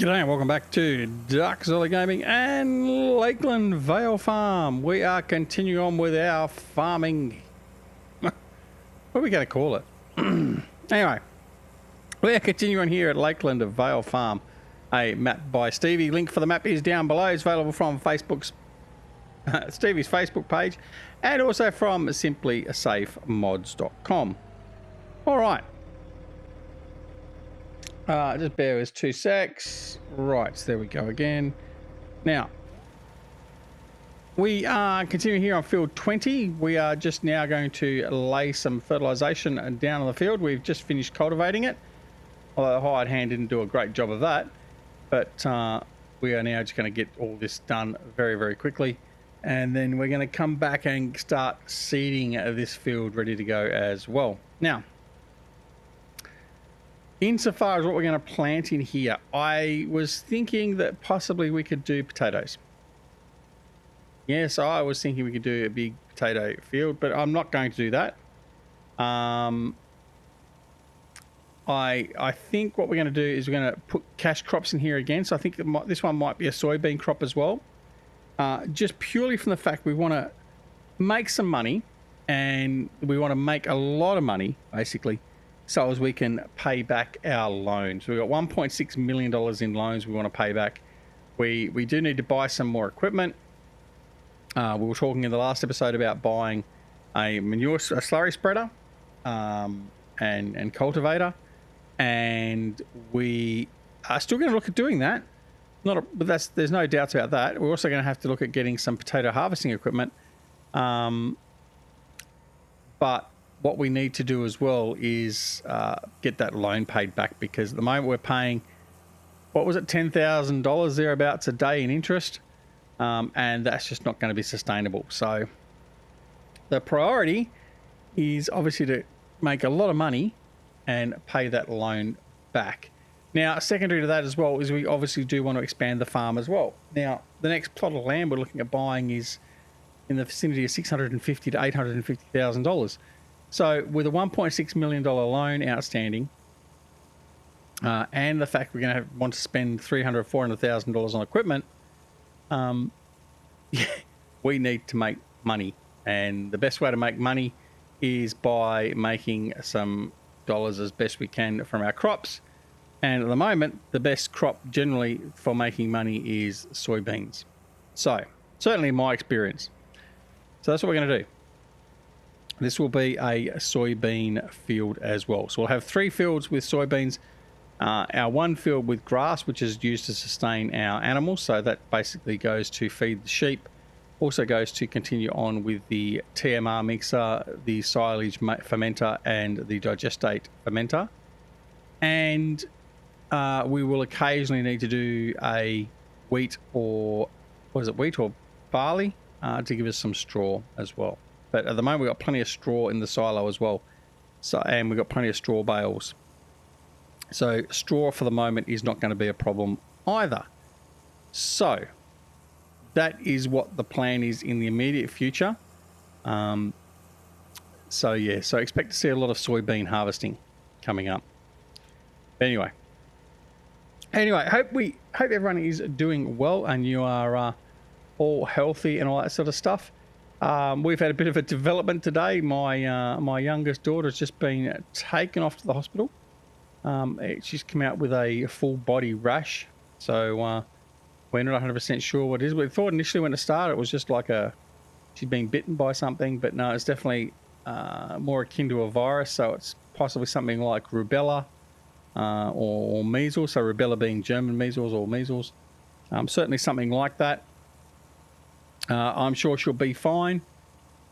G'day and welcome back to Duckzilla Gaming and LakeLand Vale Farm. We are continuing on with our farming. What are we going to call it? Anyway, we are continuing here at LakeLand Vale Farm. A map by Stevie. Link for the map is down below. It's available from Facebook's Stevie's Facebook page and also from simplysafemods.com. All right. Just bear with us 2 secs. Right, so there we go again. Now, we are continuing here on field 20. We are just now going to lay some fertilization down on the field. We've just finished cultivating it, although the hired hand didn't do a great job of that. But we are now just going to get all this done very, very quickly. And then we're going to come back and start seeding this field ready to go as well. Now, insofar as what we're going to plant in here, I was thinking that possibly we could do potatoes. Yes, I was thinking we could do a big potato field, but I'm not going to do that. I think what we're going to do is we're going to put cash crops in here again. So I think this one might be a soybean crop as well. Just purely from the fact we want to make some money, and we want to make a lot of money, basically, so as we can pay back our loans. We've got $1.6 million in loans we want to pay back. We do need to buy some more equipment. We were talking in the last episode about buying a slurry spreader and cultivator, and we are still going to look at doing that. But there's no doubts about that. We're also going to have to look at getting some potato harvesting equipment. But what we need to do as well is get that loan paid back, because at the moment we're paying, what was it, $10,000 thereabouts a day in interest, and that's just not going to be sustainable. So the priority is obviously to make a lot of money and pay that loan back. Now, secondary to that as well is we obviously do want to expand the farm as well. Now, the next plot of land we're looking at buying is in the vicinity of $650,000 to $850,000. So with a $1.6 million loan outstanding, and the fact we're going to want to spend $300,000 or $400,000 on equipment, we need to make money. And the best way to make money is by making some dollars as best we can from our crops. And at the moment, the best crop generally for making money is soybeans. So, certainly in my experience. So that's what we're going to do. This will be a soybean field as well. So we'll have 3 fields with soybeans. Our 1 field with grass, which is used to sustain our animals. So that basically goes to feed the sheep. Also goes to continue on with the TMR mixer, the silage fermenter, and the digestate fermenter. And we will occasionally need to do a wheat or barley to give us some straw as well. But at the moment, we've got plenty of straw in the silo as well. And we've got plenty of straw bales. So straw for the moment is not going to be a problem either. So that is what the plan is in the immediate future. So expect to see a lot of soybean harvesting coming up. Anyway, hope everyone is doing well and you are all healthy and all that sort of stuff. We've had a bit of a development today. My youngest daughter's just been taken off to the hospital. She's come out with a full body rash, so we're not 100% sure what it is. We thought initially when it started it was just like she'd been bitten by something, but no, it's definitely more akin to a virus. So it's possibly something like rubella or measles. So rubella being German measles or measles. Certainly something like that. I'm sure she'll be fine.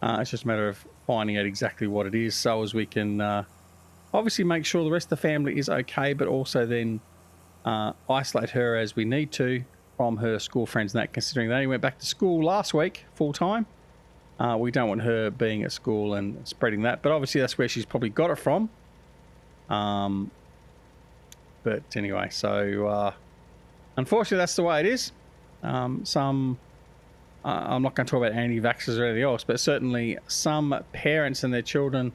It's just a matter of finding out exactly what it is, so as we can obviously make sure the rest of the family is okay, but also then isolate her as we need to from her school friends and that, considering they only went back to school last week full time. We don't want her being at school and spreading that, but obviously that's where she's probably got it from. But anyway, so unfortunately that's the way it is. I'm not going to talk about anti-vaxxers or anything else, but certainly some parents and their children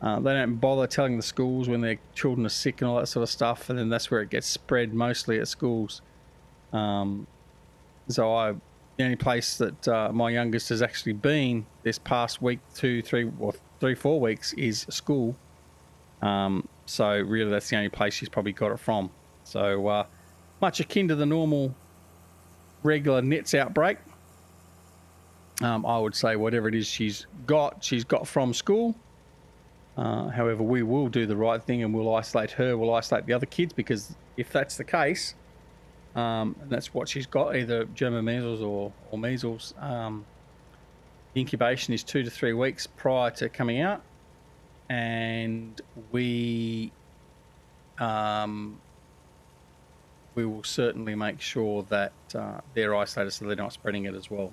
They don't bother telling the schools when their children are sick and all that sort of stuff, and then that's where it gets spread mostly at schools. The only place that my youngest has actually been this past week, 4 weeks is school. So really that's the only place she's probably got it from. So much akin to the normal regular nets outbreak. I would say whatever it is she's got from school. However, we will do the right thing and we'll isolate her, we'll isolate the other kids, because if that's the case, and that's what she's got, either German measles or measles, the incubation is 2 to 3 weeks prior to coming out, and we will certainly make sure that they're isolated so they're not spreading it as well,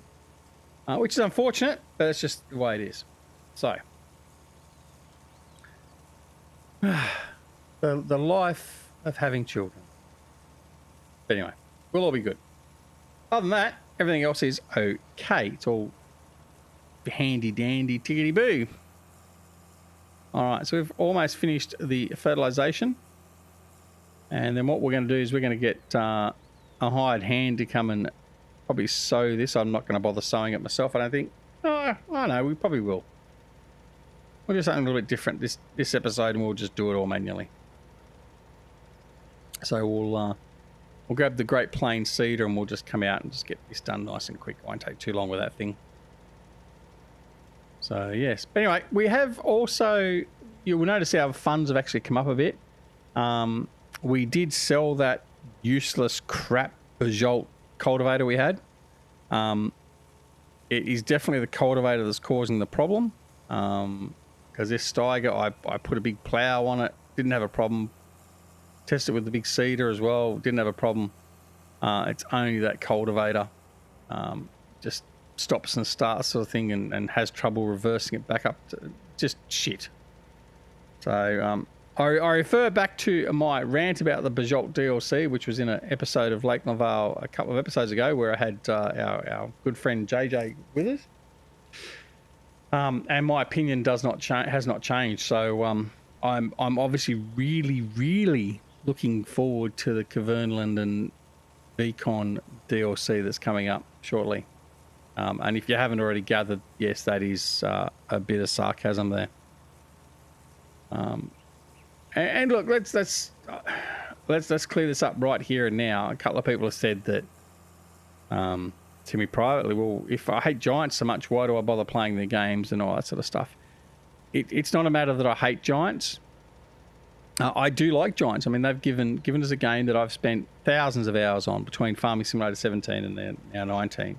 which is unfortunate, but it's just the way it is. So the life of having children. But anyway, we'll all be good. Other than that, everything else is okay. It's all handy dandy tickety boo. All right, so we've almost finished the fertilization, and then what we're going to do is we're going to get a hired hand to come and probably sow this. I'm not going to bother sowing it myself, I don't think. I don't know, we probably will. We'll do something a little bit different this episode, and we'll just do it all manually. So we'll grab the Great Plains seeder and we'll just come out and just get this done nice and quick. It won't take too long with that thing. So yes, but anyway, we have also, you will notice our funds have actually come up a bit. We did sell that useless crap Bajolt cultivator we had. It is definitely the cultivator that's causing the problem. Because this Steiger, I put a big plow on it, didn't have a problem. Tested with the big seeder as well, didn't have a problem. It's only that cultivator just stops and starts sort of thing, and has trouble reversing it back up to just shit. So I refer back to my rant about the Bajolt DLC, which was in an episode of LakeLand Vale a couple of episodes ago, where I had our good friend JJ with us. And my opinion has not changed. So I'm obviously really looking forward to the Kavernland and Vicon DLC that's coming up shortly. And if you haven't already gathered, yes, that is a bit of sarcasm there. And look, let's clear this up right here and now. A couple of people have said that to me privately, well, if I hate Giants so much, why do I bother playing their games and all that sort of stuff? It's not a matter that I hate Giants. I do like Giants. I mean, they've given us a game that I've spent thousands of hours on between Farming Simulator 17 and then now 19.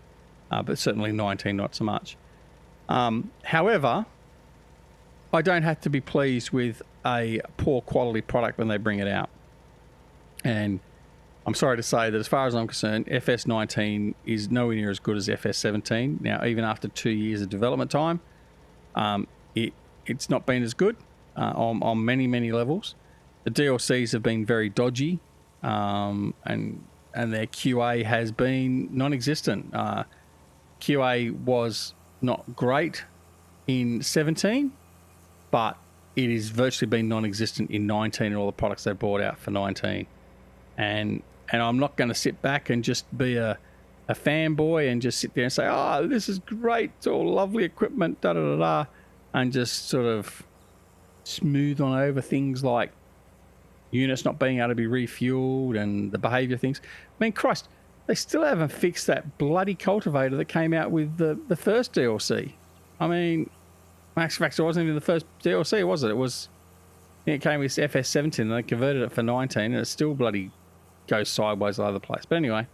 But certainly 19, not so much. However, I don't have to be pleased with a poor quality product when they bring it out. And I'm sorry to say that as far as I'm concerned, FS19 is nowhere near as good as FS17. Now, even after 2 years of development time, it's not been as good on many levels. The DLCs have been very dodgy, and their QA has been non-existent. QA was not great in 17, but it has virtually been non-existent in 19 and all the products they brought out for 19. And I'm not going to sit back and just be a fanboy and just sit there and say, oh, this is great, it's all lovely equipment, da-da-da-da, and just sort of smooth on over things like units not being able to be refueled and the behaviour things. I mean, Christ, they still haven't fixed that bloody cultivator that came out with the first DLC. I mean, Max Factor wasn't even the first DLC, was it? I think it came with FS17 and they converted it for 19 and it still bloody goes sideways all over the place. But anyway,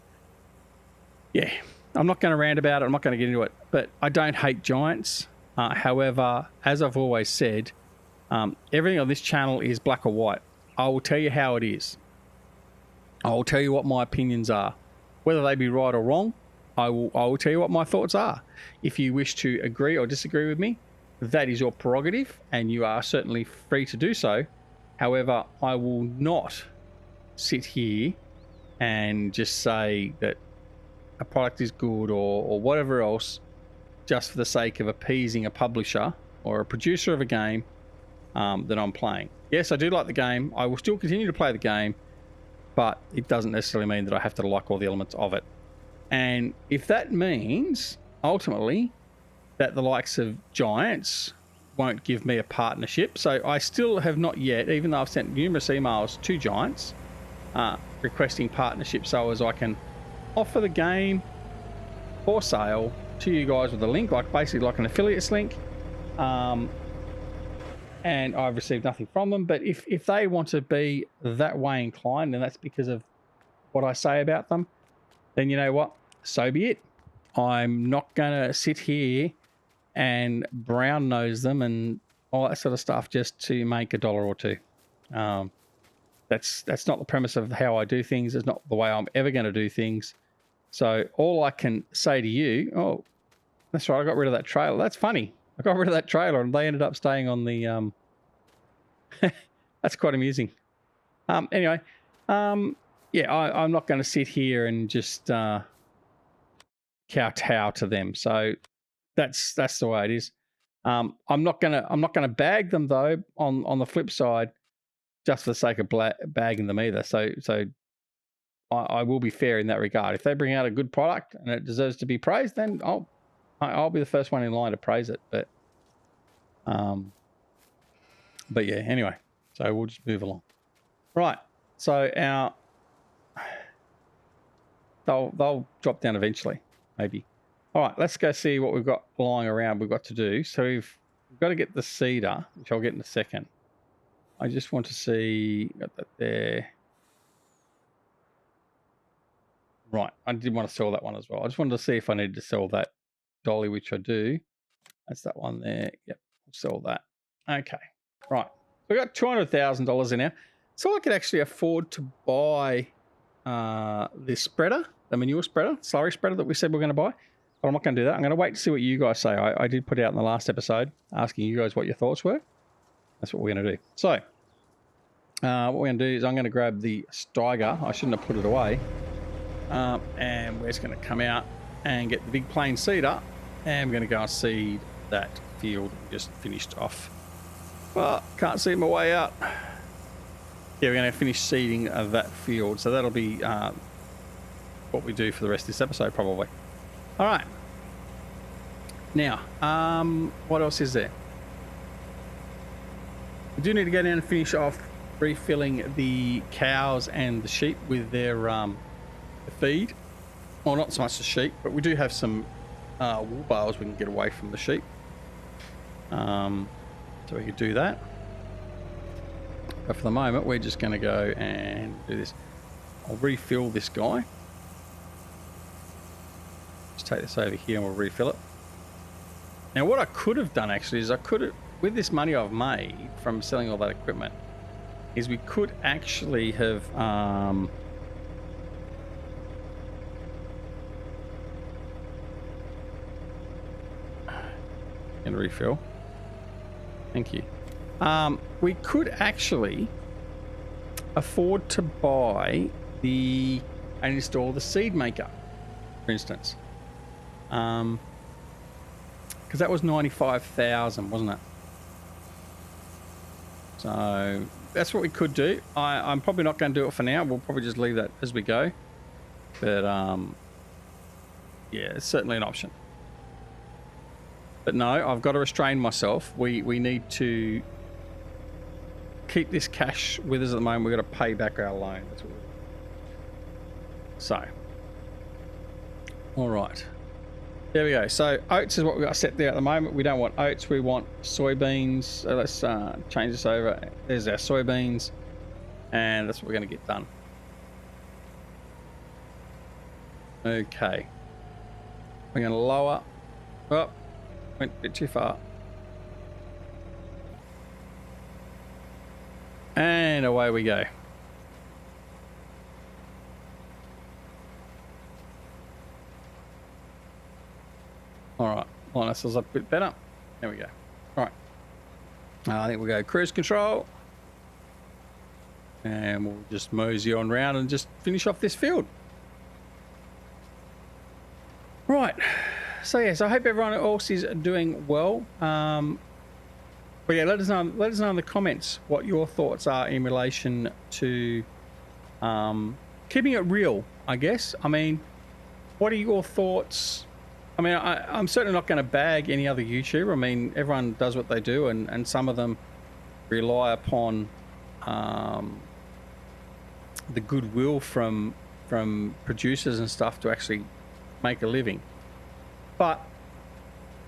yeah, I'm not going to rant about it. I'm not going to get into it. But I don't hate Giants. However, as I've always said, everything on this channel is black or white. I will tell you how it is. I will tell you what my opinions are. Whether they be right or wrong, I will tell you what my thoughts are. If you wish to agree or disagree with me, that is your prerogative, and you are certainly free to do so. However, I will not sit here and just say that a product is good or whatever else just for the sake of appeasing a publisher or a producer of a game that I'm playing. Yes, I do like the game. I will still continue to play the game, but it doesn't necessarily mean that I have to like all the elements of it. And if that means ultimately that the likes of Giants won't give me a partnership, so I still have not yet, even though I've sent numerous emails to Giants requesting partnership so as I can offer the game for sale to you guys with a link, like basically like an affiliates link. And I've received nothing from them. But if they want to be that way inclined, and that's because of what I say about them, then you know what? So be it. I'm not going to sit here and brown nose them and all that sort of stuff just to make $1 or $2. That's not the premise of how I do things. It's not the way I'm ever going to do things. So all I can say to you, oh, that's right, I got rid of that trailer. That's funny. I got rid of that trailer and they ended up staying on the... That's quite amusing. Anyway, yeah, I'm not going to sit here and just kowtow to them. So that's the way it is. I'm not gonna bag them though. On the flip side, just for the sake of bagging them either. So I will be fair in that regard. If they bring out a good product and it deserves to be praised, then I'll be the first one in line to praise it. But yeah, anyway, so we'll just move along. Right. So they'll drop down eventually, maybe. All right, let's go see what we've got lying around. We've got to do. So we've got to get the cedar, which I'll get in a second. I just want to see, got that there. Right, I did want to sell that one as well. I just wanted to see if I needed to sell that dolly, which I do. That's that one there. Yep, I'll sell that. Okay, right. So we got $200,000 in there. So I could actually afford to buy this spreader, the manure spreader, slurry spreader that we said we're going to buy. But I'm not going to do that. I'm going to wait to see what you guys say. I did put out in the last episode asking you guys what your thoughts were. That's what we're going to do. So what we're going to do is I'm going to grab the Steiger. I shouldn't have put it away. And we're just going to come out and get the big plain cedar. And we're going to go and seed that field we just finished off. Well, can't see my way out. Yeah, we're going to finish seeding that field. So that'll be what we do for the rest of this episode, probably. All right. Now, what else is there? We do need to go down and finish off refilling the cows and the sheep with their feed. Well, not so much the sheep, but we do have some wool bales we can get away from the sheep. So we could do that. But for the moment, we're just going to go and do this. I'll refill this guy. Just take this over here and we'll refill it. Now, what I could have done actually is I could have, with this money I've made from selling all that equipment, is we could actually have and refill. Thank you. We could actually afford to buy and install the seed maker, for instance. Because that was 95,000, wasn't it? So that's what we could do. I'm probably not going to do it for now. We'll probably just leave that as we go. But yeah, it's certainly an option. But no, I've got to restrain myself. We need to keep this cash with us at the moment. We've got to pay back our loan. That's what we're doing. So, all right. There we go. So oats is what we've got set there at the moment. We don't want oats. We want soybeans. So let's change this over. There's our soybeans. And that's what we're going to get done. Okay. We're going to lower. Oh, went a bit too far. And away we go. All right, line ourselves up a bit better. There we go. All right. I think we'll go cruise control. And we'll just mosey on round and just finish off this field. Right. So, yes, I hope everyone else is doing well. But yeah, let us know in the comments what your thoughts are in relation to keeping it real, I guess. I mean, what are your thoughts? I mean, I'm certainly not going to bag any other YouTuber. I mean, everyone does what they do, and some of them rely upon the goodwill from producers and stuff to actually make a living. But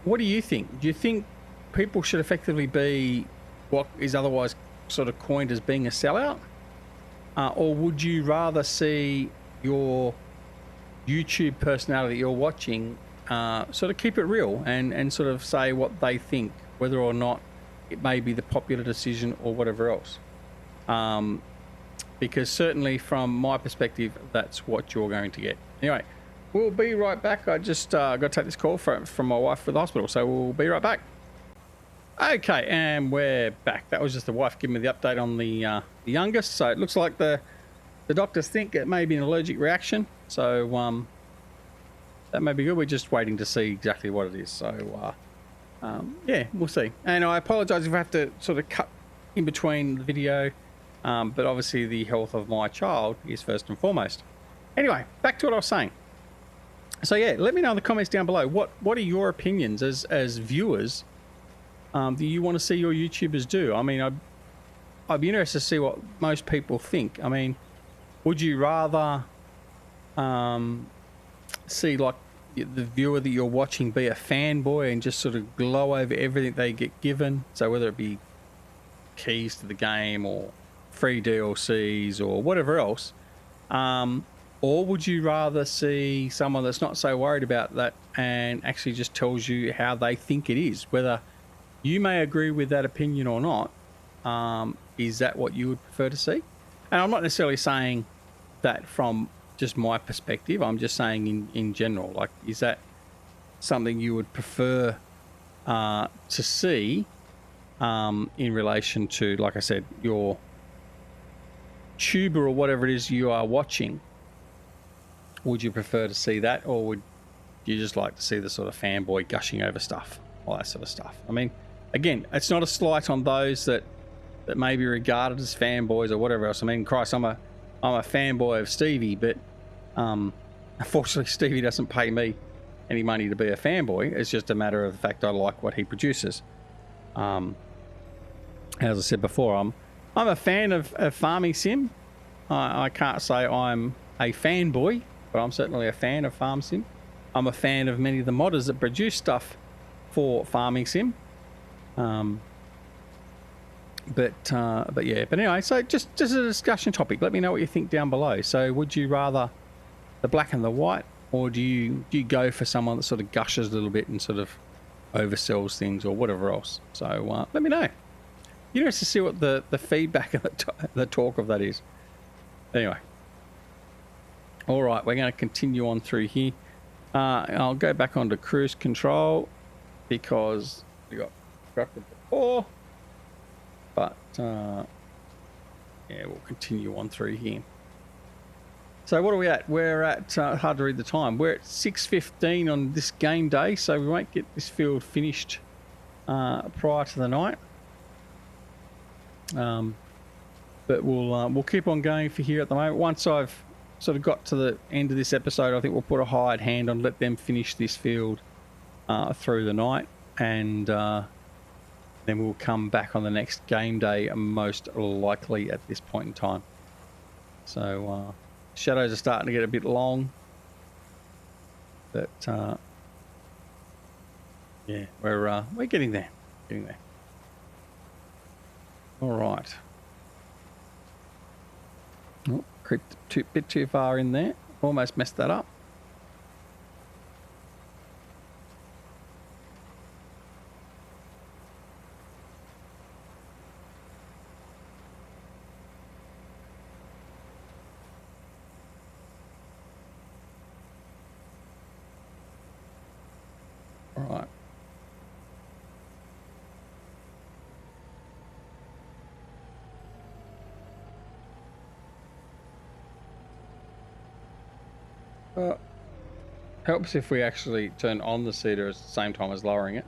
what do you think? Do you think people should effectively be what is otherwise sort of coined as being a sellout? Or would you rather see your YouTube personality that you're watching sort of keep it real and sort of say what they think, whether or not it may be the popular decision or whatever else? Because certainly from my perspective, that's what you're going to get. Anyway, we'll be right back. I just got to take this call from my wife for the hospital, so we'll be right back. Okay, and we're back. That was just the wife giving me the update on the youngest. So it looks like the doctors think it may be an allergic reaction. So that may be good. We're just waiting to see exactly what it is. So yeah, we'll see. And I apologise if I have to sort of cut in between the video. But obviously the health of my child is first and foremost. Anyway, back to what I was saying. So yeah, let me know in the comments down below. What are your opinions as viewers? Do you want to see your YouTubers do? I mean, I'd be interested to see what most people think. I mean, would you rather see like the viewer that you're watching be a fanboy and just sort of glow over everything they get given? So whether it be keys to the game or free DLCs or whatever else, or would you rather see someone that's not so worried about that and actually just tells you how they think it is, whether you may agree with that opinion or not? Is that what you would prefer to see? And I'm not necessarily saying that from just my perspective. I'm just saying in general, like, is that something you would prefer to see in relation to, like I said, your tuber or whatever it is you are watching? Would you prefer to see that, or would you just like to see the sort of fanboy gushing over stuff, all that sort of stuff? I mean, again, it's not a slight on those that may be regarded as fanboys or whatever else. I mean, Christ, I'm a fanboy of Stevie, but unfortunately Stevie doesn't pay me any money to be a fanboy. It's just a matter of the fact I like what he produces. As I said before, I'm a fan of Farming Sim. I can't say I'm a fanboy, but I'm certainly a fan of Farm Sim. I'm a fan of many of the modders that produce stuff for Farming Sim. But anyway, so just a discussion topic. Let me know what you think down below. So would you rather the black and the white, or do you go for someone that sort of gushes a little bit and sort of oversells things or whatever else? So let me know. You know, to see what the feedback and the talk of that is. Anyway, all right, we're going to continue on through here. I'll go back onto cruise control because we got instructed before. But yeah, we'll continue on through here. So what are we at? We're at hard to read the time. We're at 6:15 on this game day, so we won't get this field finished prior to the night. But we'll keep on going for here at the moment. Once I've sort of got to the end of this episode, I think we'll put a hired hand on, let them finish this field through the night, and then we'll come back on the next game day, most likely at this point in time. So shadows are starting to get a bit long, but yeah, we're getting there, All right. Oh, creeped a bit too far in there. Almost messed that up. All right. Helps if we actually turn on the seeder at the same time as lowering it.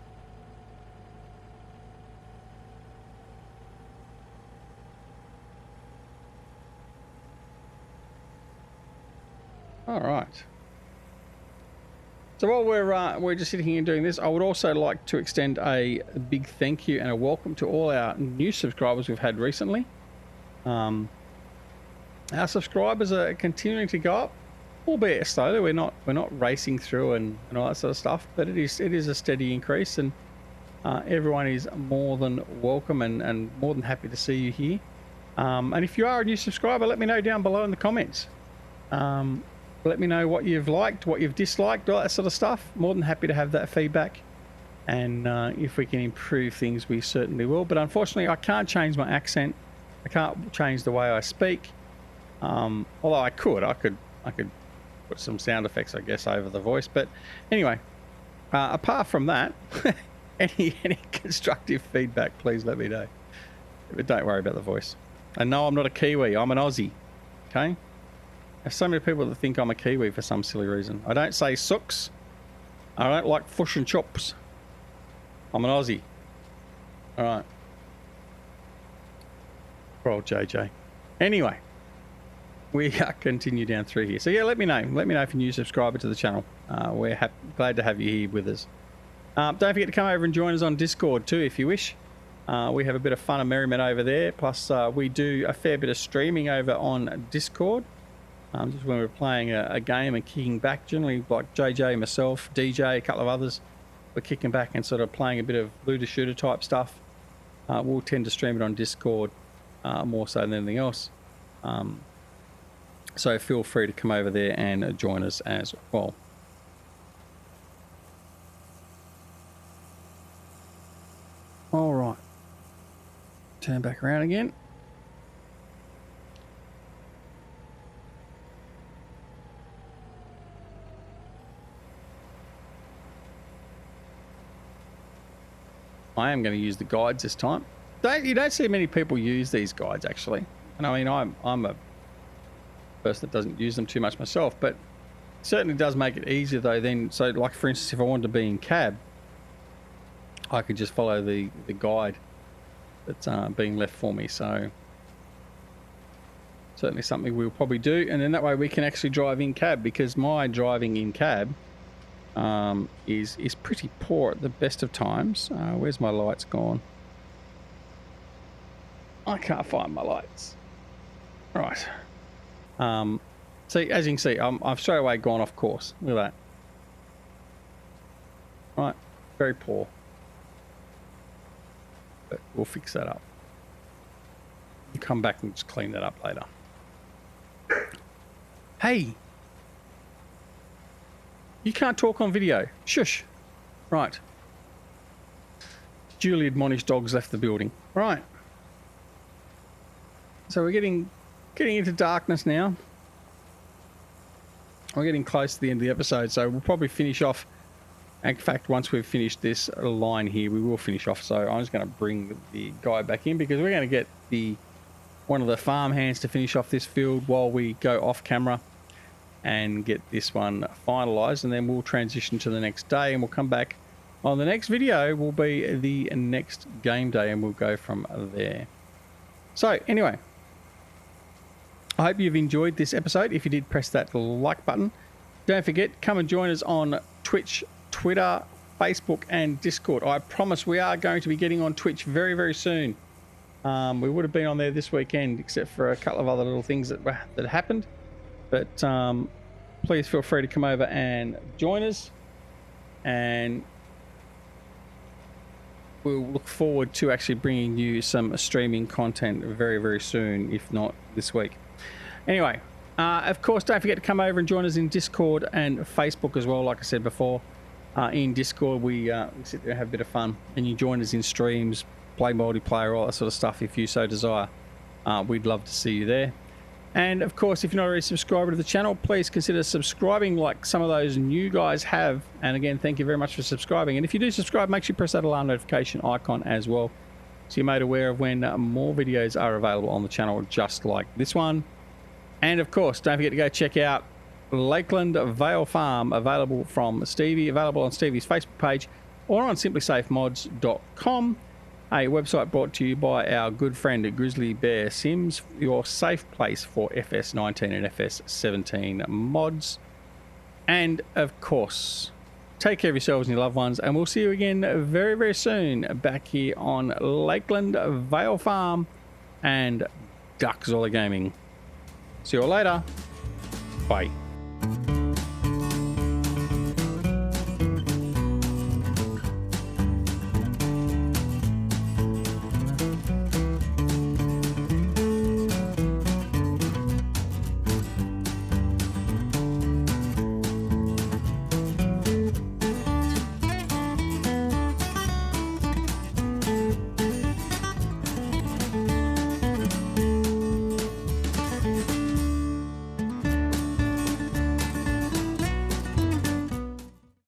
All right. So while we're just sitting here and doing this, I would also like to extend a big thank you and a welcome to all our new subscribers we've had recently. Our subscribers are continuing to go up, albeit slowly. We're not racing through and all that sort of stuff, but it is a steady increase, and everyone is more than welcome and more than happy to see you here. And if you are a new subscriber, let me know down below in the comments. Let me know what you've liked, what you've disliked, all that sort of stuff. More than happy to have that feedback. And if we can improve things, we certainly will. But unfortunately, I can't change my accent. I can't change the way I speak. Although I could put some sound effects, I guess, over the voice. But anyway, apart from that, any constructive feedback, please let me know. But don't worry about the voice. And no, I'm not a Kiwi. I'm an Aussie. Okay? There's so many people that think I'm a Kiwi for some silly reason. I don't say sooks. I don't like fish and chops. I'm an Aussie. All right. Poor old JJ. Anyway, we continue down through here. So yeah, let me know. Let me know if you're a new subscriber to the channel. We're glad to have you here with us. Don't forget to come over and join us on Discord too, if you wish. We have a bit of fun and merriment over there. Plus, we do a fair bit of streaming over on Discord. Just when we're playing a game and kicking back, generally like JJ, myself, DJ, a couple of others, we're kicking back and sort of playing a bit of looter shooter type stuff. We'll tend to stream it on Discord more so than anything else. So feel free to come over there and join us as well. All right. Turn back around again. I am going to use the guides this time. You don't see many people use these guides actually, and I mean I'm a person that doesn't use them too much myself, but it certainly does make it easier though. Then, so like for instance, if I wanted to be in cab, I could just follow the guide that's being left for me. So certainly something we'll probably do, and then that way we can actually drive in cab, because my driving in cab is pretty poor at the best of times. Where's my lights gone? I can't find my lights. Right. See, as you can see, I've straight away gone off course. Look at that. Right. Very poor. But we'll fix that up. We'll come back and just clean that up later. Hey! You can't talk on video. Shush. Right. Duly admonished dogs left the building. Right. So we're getting into darkness now. We're getting close to the end of the episode, so we'll probably finish off. In fact, once we've finished this line here, we will finish off. So I'm just going to bring the guy back in, because we're going to get one of the farm hands to finish off this field while we go off camera and get this one finalized, and then we'll transition to the next day, and we'll come back on the next video. Will be the next game day, and we'll go from there. So anyway, I hope you've enjoyed this episode. If you did, press that like button. Don't forget, come and join us on Twitch, Twitter, Facebook and Discord. I promise we are going to be getting on Twitch very, very soon. We would have been on there this weekend, except for a couple of other little things that happened. But please feel free to come over and join us, and we'll look forward to actually bringing you some streaming content very, very soon, if not this week. Anyway, of course, don't forget to come over and join us in Discord and Facebook as well. Like I said before, in Discord we sit there and have a bit of fun, and you join us in streams, play multiplayer, all that sort of stuff if you so desire. We'd love to see you there. And of course, if you're not already a subscriber to the channel, please consider subscribing like some of those new guys have. And again, thank you very much for subscribing. And if you do subscribe, make sure you press that alarm notification icon as well, so you're made aware of when more videos are available on the channel, just like this one. And of course, don't forget to go check out LakeLand Vale Farm, available from Stevie, available on Stevie's Facebook page or on simplysafemods.com. a website brought to you by our good friend GrizzlyBearSims, your safe place for FS19 and FS17 mods. And of course, take care of yourselves and your loved ones, and we'll see you again very, very soon back here on LakeLand Vale Farm and Duckzilla Gaming. See you all later. Bye.